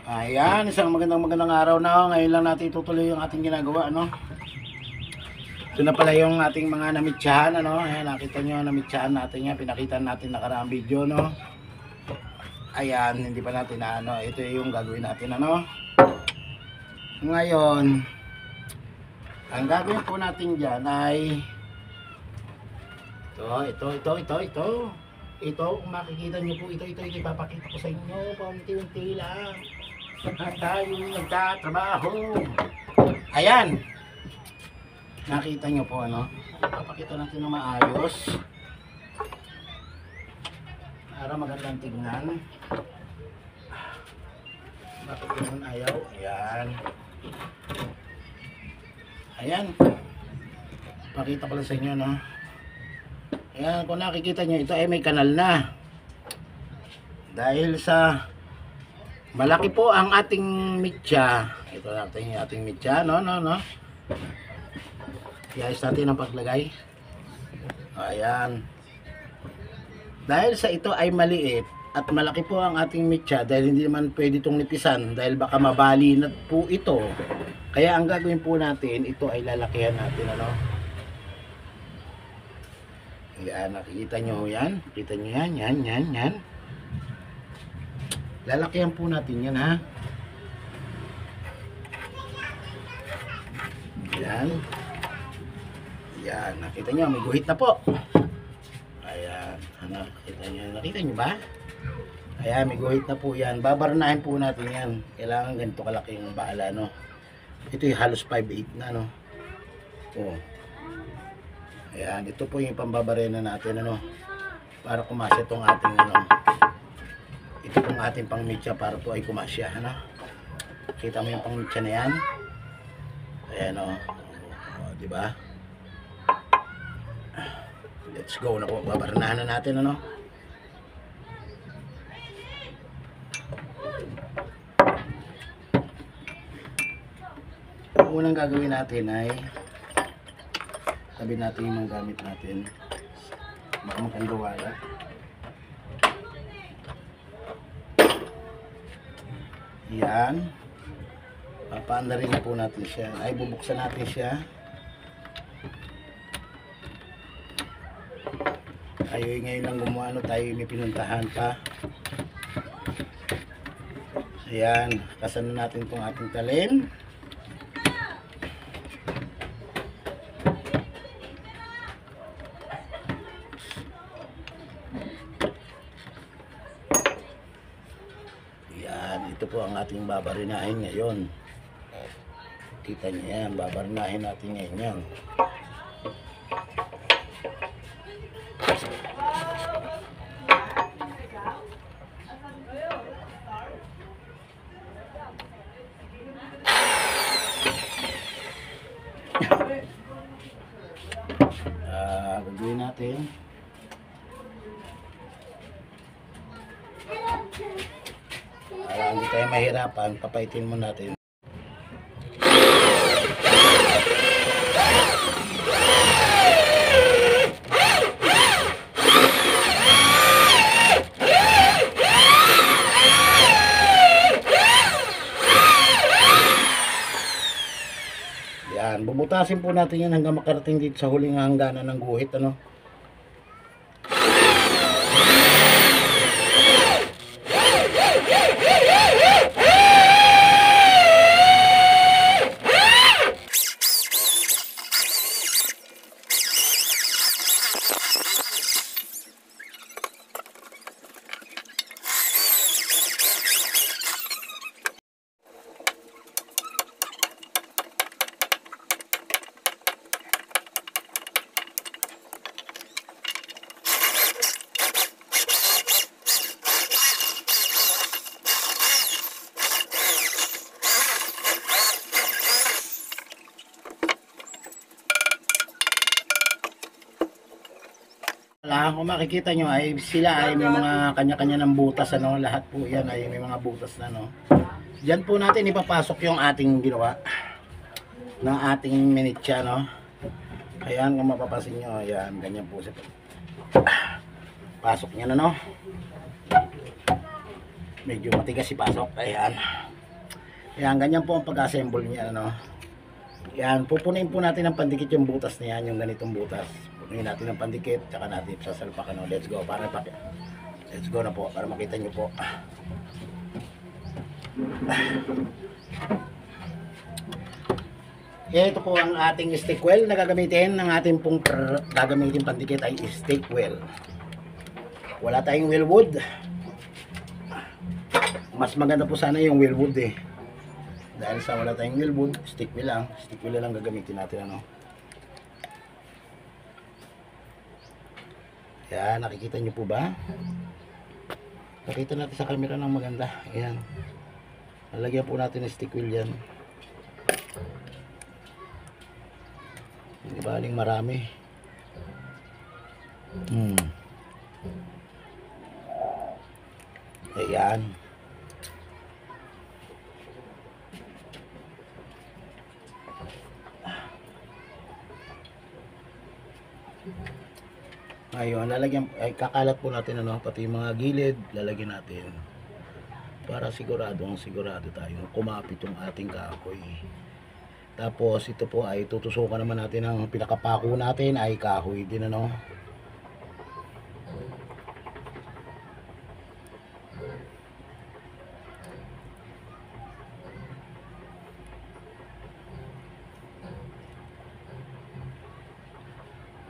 Ayan, isang magandang araw na. Ngayon lang natin itutuloy yung ating ginagawa, ano. Ito na pala yung ating mga namitsahan, ano. Ayan, nakita nyo, namitsahan natin yan. Pinakita natin nakaraang video, no. Ayan, hindi pa natin na, ano. Ito yung gagawin natin, ano. Ngayon, ang gagawin po natin dyan ay ito, kung makikita nyo po, ito ipapakita ko sa inyo, paunti-unti lang tayo nagtatrabaho. Ayan, nakita nyo po, ano, ipapakita natin ng maayos para magandang tignan. Bakit naman ayaw? Ayan, ayan, pakita ko lang sa inyo, no. Ayan, kung nakikita nyo, ito ay may kanal na. Dahil sa malaki po ang ating mitya. Ito natin yung ating mitya, no. Iayos natin ang paglagay. Ayan. Dahil sa ito ay maliit at malaki po ang ating mitya, dahil hindi naman pwede itong nipisan, dahil baka mabali na po ito. Kaya ang gagawin po natin, ito ay lalakihan natin, ano. Yan, nakikita nyo yan. Nakita nyo yan. Yan. Lalakihan po natin yan, ha. Yan, nakita nyo, may guhit na po. Ayan, nakita nyo ba? Ayan, may guhit na po yan. Babarnahin po natin yan. Kailangan ganito kalaki yung bala, no. Ito yung halos 5'8" na, no. Oh. Ayan, ito po yung pambabarena natin, ano, para kumasya itong ating, ano, ito pong ating pangmitya para po ay kumasya, ano. Kita mo yung pangmitya na yan. Ayan, o, diba? Let's go na po, babarenahan na natin, ano. Ang unang gagawin natin ay tabi natin yung mga gamit natin, baka magkandawala. Yan, papaanda rin na po natin siya, ay bubuksan natin siya. Tayo ngayon lang gumawa, ano, tayo may pinuntahan pa. Ayan, kasan na natin itong ating talim. Ito po ang ating babarinahin ngayon. Kita niyo yan, babarinahin natin ngayon yan. Gagawin natin. Para hindi tayo mahirapan, papaitin mo natin. Yan, bubutasin po natin yan hanggang makarating dito sa huling hangganan ng guhit, ano. Kung makikita nyo ay sila ay may mga kanya-kanya ng butas, ano, lahat po yan ay may mga butas na, no. Diyan po natin ipapasok yung ating ginawa ng ating minitya, no. Ayan, kung mapapasin nyo, ayan, ganyan po siya. Pasok niya na, no. Medyo matigas ipasok, ayan. Yan, ganyan po ang pag-assemble niya, ano. Yan, pupunin po natin ng pandikit yung butas na yan, yung ganitong butas. Punuin natin ng pandikit, tsaka natin sasalpakan. No? Let's go, let's go na po, para makita nyo po. Ito po ang ating stick well na gagamitin. Ng ating pong gagamitin pandikit ay stick well. Wala tayong well wood. Mas maganda po sana yung well wood eh. Dahil sa wala tayong well wood, stick well lang. Stick well lang gagamitin natin, ano. Yan, nakikita nyo po ba? Nakita natin sa camera ng maganda. Ayan. Lalagyan po natin ng stick wheel yan. Hindi baling marami. Ayan. Ngayon, lalagyan, ay kakalat po natin, ano, pati yung mga gilid, lalagyan natin. Para sigurado tayo kumapit yung ating kahoy. Tapos ito po ay tutusukan naman natin, ang pinakapako natin ay kahoy din, ano.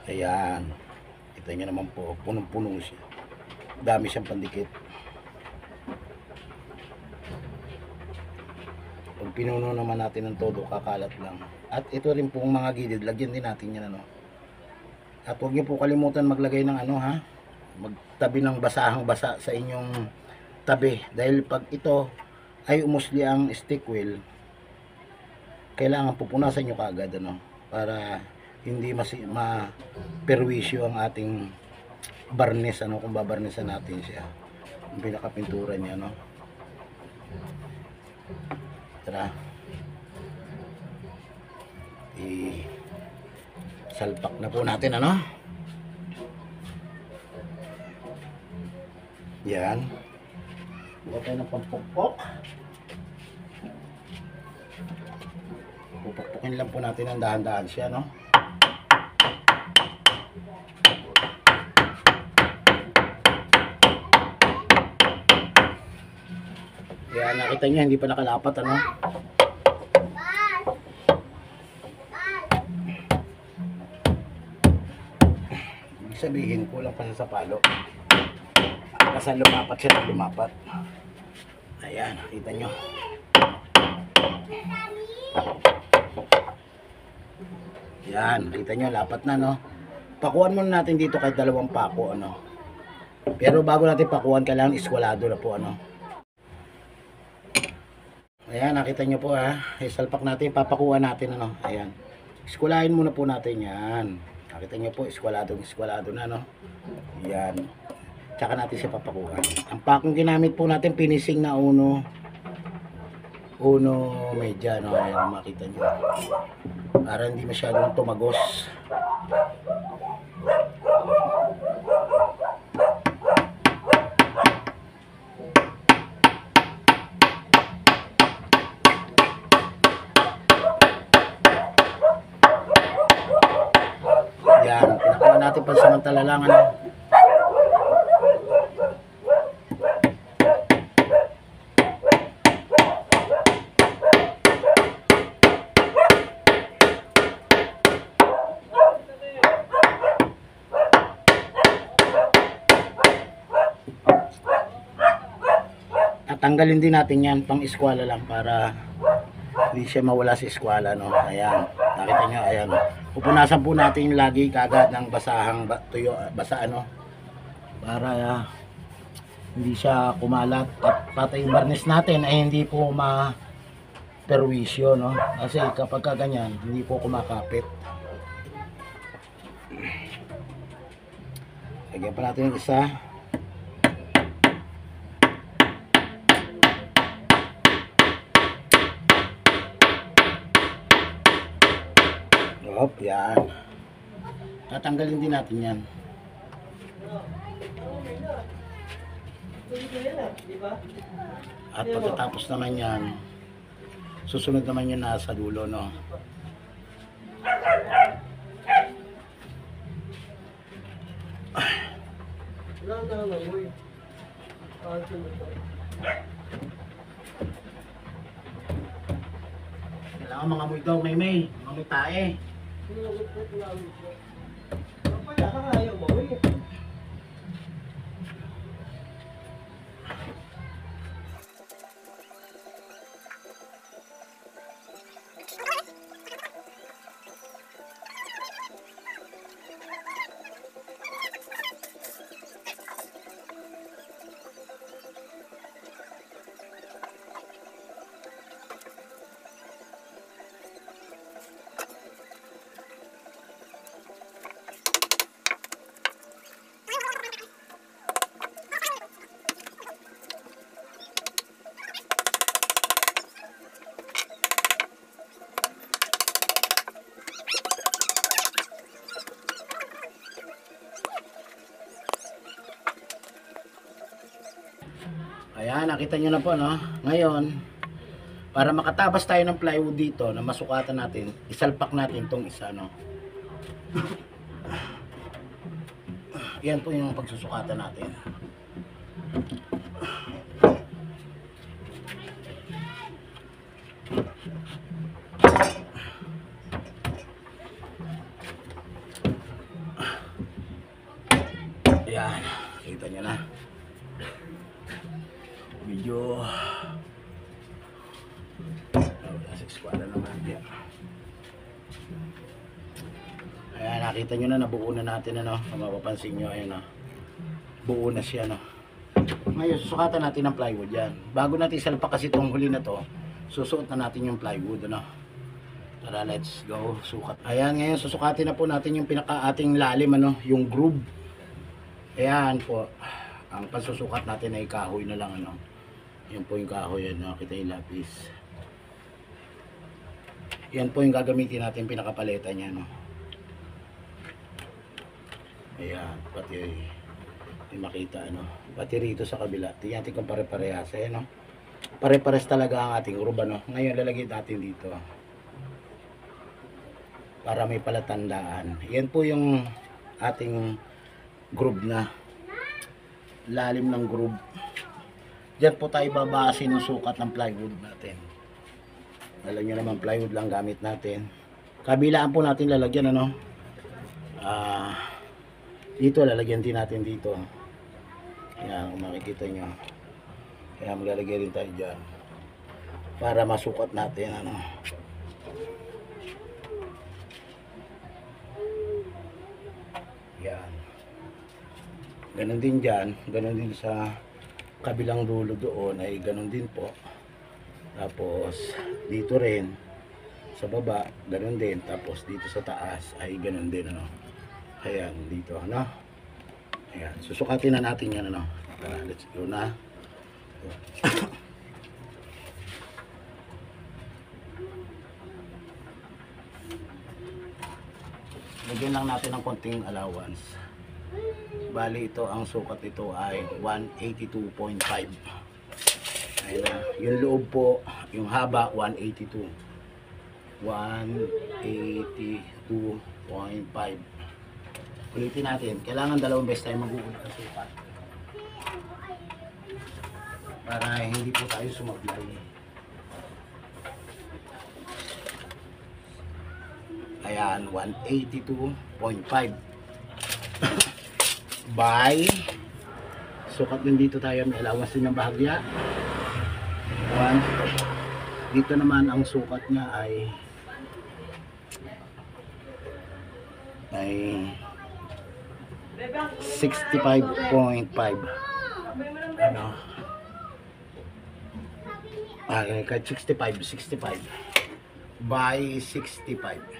Ayan, kita nyo naman po, punong-puno siya, dami siyang pandikit. Pag pinuno naman natin ng todo, kakalat lang. At ito rin pong mga gilid, lagyan din natin yan, ano. At huwag niyo po kalimutan maglagay ng ano, ha, magtabi ng basahang basa sa inyong tabi. Dahil pag ito ay umusli ang stick wheel, kailangan pupunasan nyo kaagad, ano, para hindi ma-perwisyo ang ating barnes, ano, kung babarnesan natin siya, yung pinakapintura niya, no. Tara, salpak na po natin, ano. Yan, huwag tayo ng pampukpok. Pupukpukin lang po natin ang dahan-dahan siya, no. Kaya nakita nyo, hindi pa nakalapat, ano. Ibig sabihin, kulang pa sa palo. Kasi lumapat siya na lumapat. Ayan, nakita nyo. Yan, nakita nyo, lapat na, no. Pakuan muna natin dito kahit 2 pako, ano. Pero bago natin pakuan, kailangan iskwalado na po, ano. Ayan, nakita nyo po, ha. Isalpak natin, papakuan natin, ano. Ayan. Iskwalahin muna po natin yan. Nakita nyo po, iskwalado na, no. Ayan. Tsaka natin siya papakuan. Ang pakong ginamit po natin, finishing na uno medya, no. Ayan, makita nyo. Para hindi masyadong tumagos. Yan, pinakuha natin pansamantala lang, ano. At tanggalin din natin yan, pang eskwala lang, para hindi siya mawala sa eskwala, no. Ayan, nakita nyo, ayan. Pupunasan po natin lagi kagad ng basahang tuyo, basa, ano, para hindi siya kumalat. At pati yung barnis natin ay hindi po ma-perwisyo, no. Kasi kapag kaganyan, hindi po kumakapit. Lagyan pa natin yung isa. Hop, yan. Tatanggalin din natin yan. At pagkatapos naman yan, Susunod naman yung nasa dulo, no? Kailangan mga amoy daw, may mga amoy tae. Ayan, nakita nyo na po, no? Ngayon, para makatabas tayo ng plywood dito na masukatan natin, isalpak natin tong isa, no? Yan po yung pagsusukatan natin. Ayan, kita nyo na. Medyo nasa eskwala naman yan. Ayan, nakita nyo na, nabuo na natin, ano, kung mapapansin nyo, ayun, no? Buo na siya, no? Ngayon, susukatan natin ang plywood yan. Bago natin salpak kasi itong huli na to, susuot na natin yung plywood, ano? Tara, let's go, sukat. Ayan, ngayon, susukatin na po natin yung pinaka-ating lalim, ano, yung groove. Ayan po, ang pagsusukat natin ay kahoy na lang, ano? Yan po yung kahoy, yan, nakita yung lapis. Yan po yung gagamitin natin pinakapaleta niya, no? Ayan, pati yung makita, ano? Pati rito sa kabila, tingnan natin kung pare-parehas, no? Pare-pares talaga ang ating groove, no? Ngayon lalagay natin dito para may palatandaan. Yan po yung ating groove na lalim ng groove. Diyan po tayo babase ng sukat ng plywood natin. Alam nyo naman, plywood lang gamit natin. Kabilaan po natin lalagyan, ano? Dito, lalagyan din natin dito. Ayan, kung makikita nyo. Kaya maglalagay rin tayo dyan. Para masukat natin, ano? Ayan. Ganon din dyan. Ganon din sa kabilang dulo doon ay ganon din po. Tapos dito rin sa baba ganon din, tapos dito sa taas ay ganon din, ano. Ayan, dito, ano. Ayan, susukatin na natin yan, ano. Tara, let's go na. Lagyan lang natin ng konting allowance. Bali ito, ang sukat nito ay 182.5. Ayun na. Yung loob po, yung haba 182. 182.5. Ulitin natin. Kailangan dalawang beses tayo mag-uulit ng sukat. Para hindi po tayo sumablay. Ayan, 182.5. By sukat din dito tayo, may allowance din ng bahagya. Dito naman ang sukat niya ay 65.5. Ano? Kahit 65 by 65.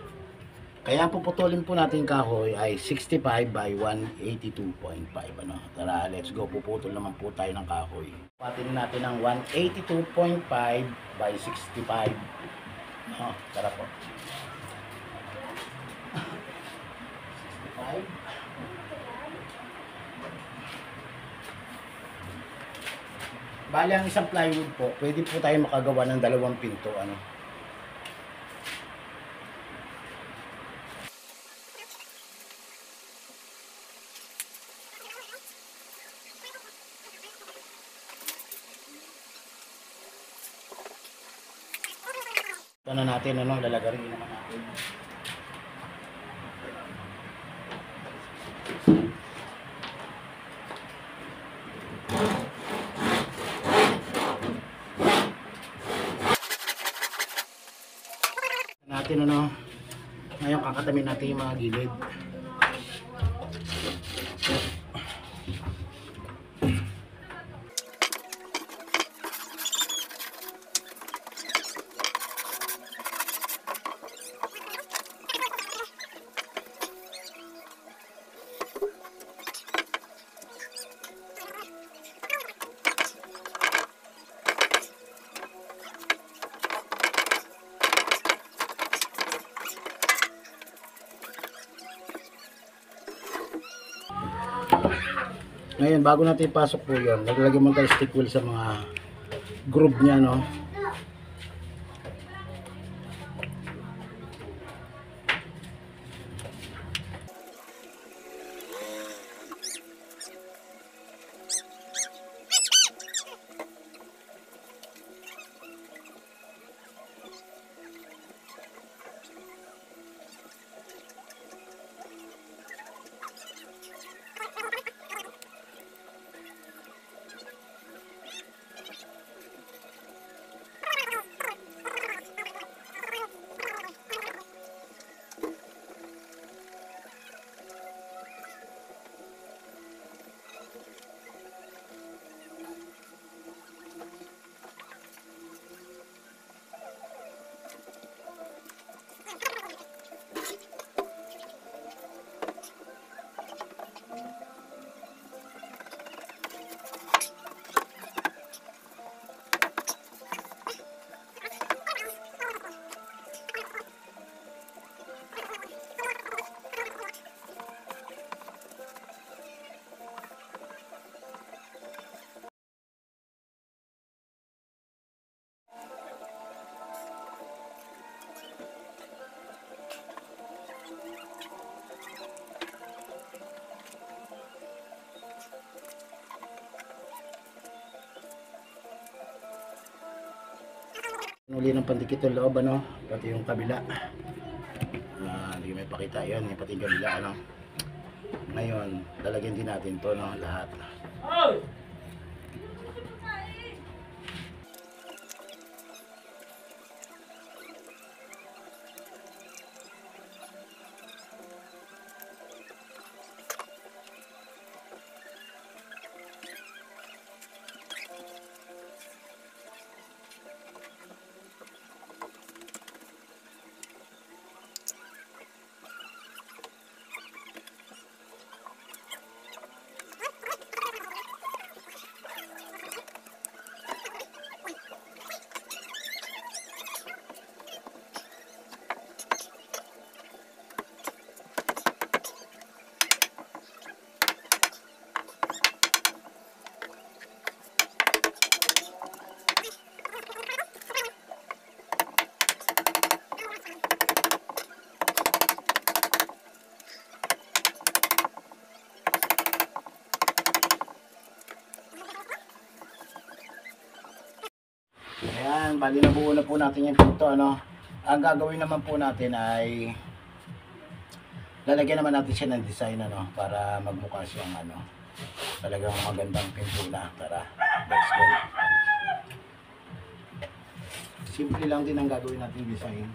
Kaya ang puputulin po natin kahoy ay 65 by 182.5. Ano? Tara, let's go. Puputol naman po tayo ng kahoy. Patin natin ang 182.5 by 65. No, tara po. 65. Bali ang isang plywood po, pwede po tayo makagawa ng dalawang pinto, ano. Ito na natin, ano, lalagarin naman natin. Natin, ano, ngayon kakatamin natin yung mga gilid. Ngayon, bago natin ipasok po yan, naglalagay mo tayo stick wheel sa mga groove niya, no? Uli ng pandikit yung loob, ano, pati yung kabila. Hindi may pakita yun, pati yung kabila, ano. Ngayon, lalagyan din natin to, no, lahat. Ayan, bali nabuo na po natin yung pinto, ano. Ang gagawin naman po natin ay lalagyan naman natin siya ng design, ano, para magmukha siyang, ano, talagang magandang pinto na. Tara, let's go. Simple lang din ang gagawin natin design.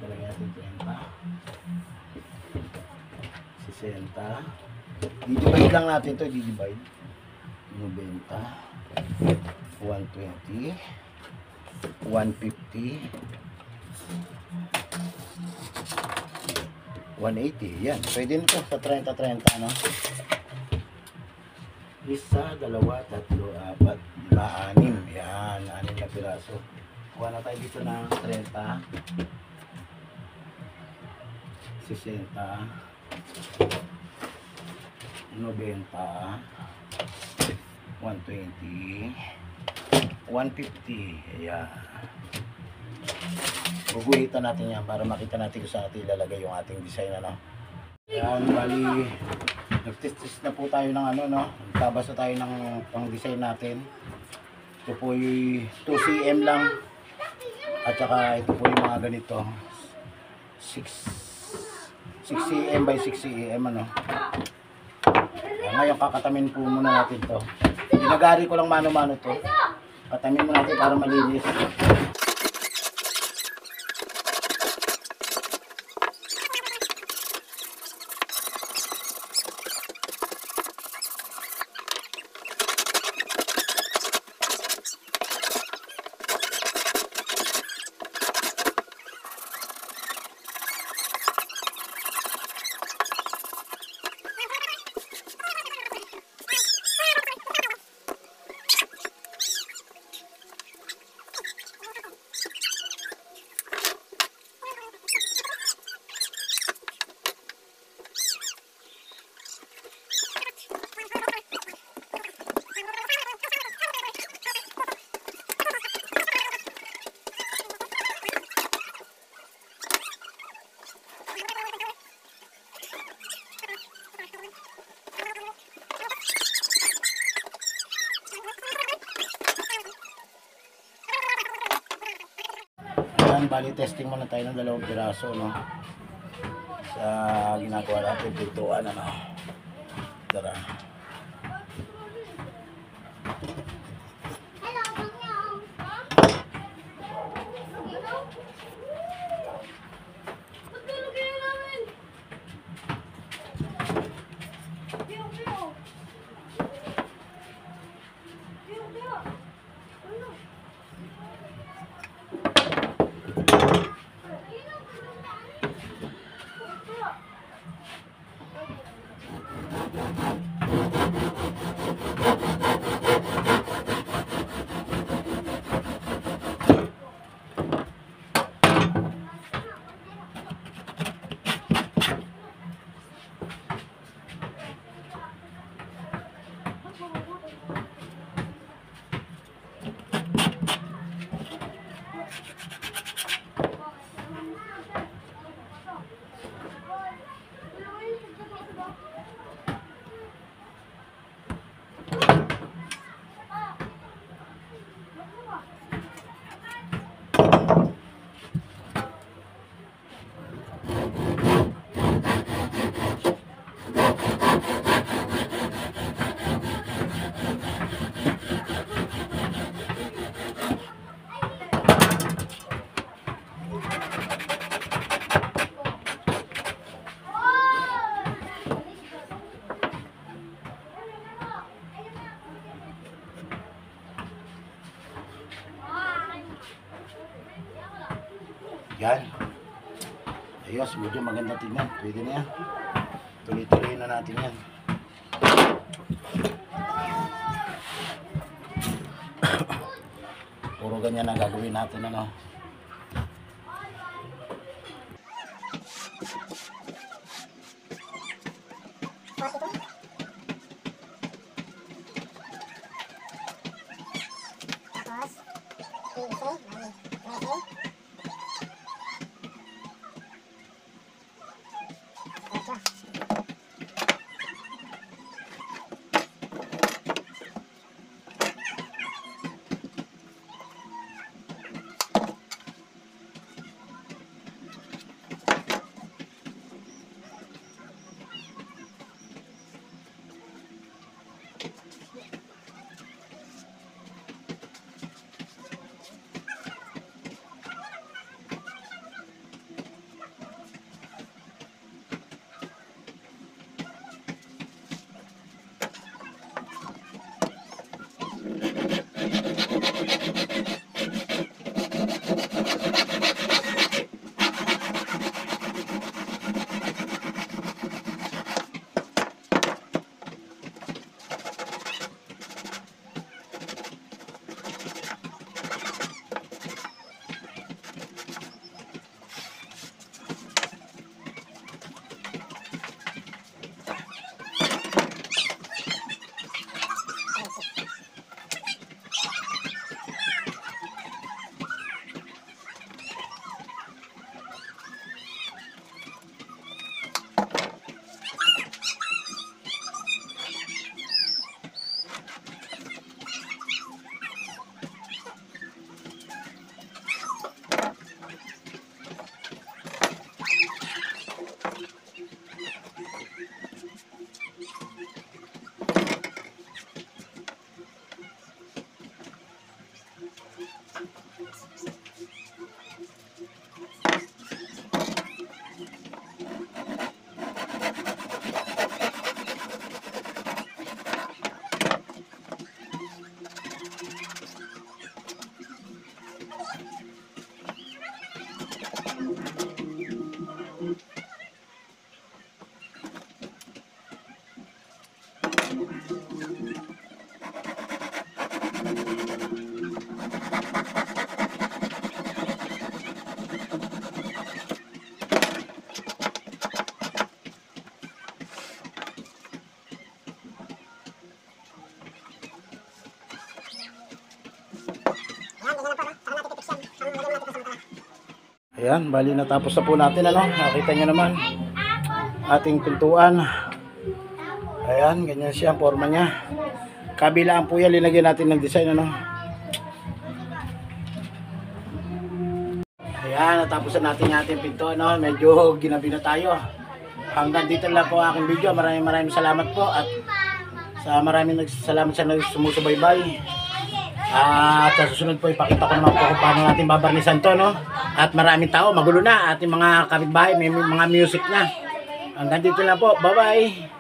Lalagyan natin 30, 60. Didivide lang natin ito, didivide. 90, 120, 150, 180. Yan, pwede nito sa 30-30, no? Isa, dalawa, tatlo, apat, lima, anim. Yan, 6 na piraso. Kuha na tayo dito ng 30, 60, 90, 120, 150. Ayan. Guguhitan natin yan para makita natin kung saan natin ilalagay yung ating design, ano. Ayan, bali nagtest na po tayo ng, ano, no. Nagtabas na tayo ng pang design natin. Ito po yung 2 cm lang. At saka ito po yung mga ganito. 6 cm by 6 cm ano. Ngayon kakatamin po muna natin to. Ginagari ko lang mano-mano to. Katamin muna natin para malinis. Bali testing muna tayo ng 2 piraso no sa ginagawa natin pintuan ano. Tara. Yan. Ayos, medyo maganda tingnan. Pwede na yan. Tuloy-tuloy na natin yan. Puro ganyan ang gagawin natin ano. Ayan, bali natapos na po natin, ano. Nakita nyo naman ating pintuan. Ayan, ganyan siya ang forma niya. Kabilaan po yan, linagyan natin ng design, ano. Ayan, natapos na natin yung ating pinto, ano. Medyo ginabi na tayo. Hanggang dito lang po ang aking video. Maraming salamat po at sa maraming salamat sa sumusubaybay. At sa susunod po ipakita ko naman po kung paano natin babarnisan to, no? At maraming tao, magulo na ating mga kapitbahay, may mga music na. Hanggang dito lang po. Bye bye.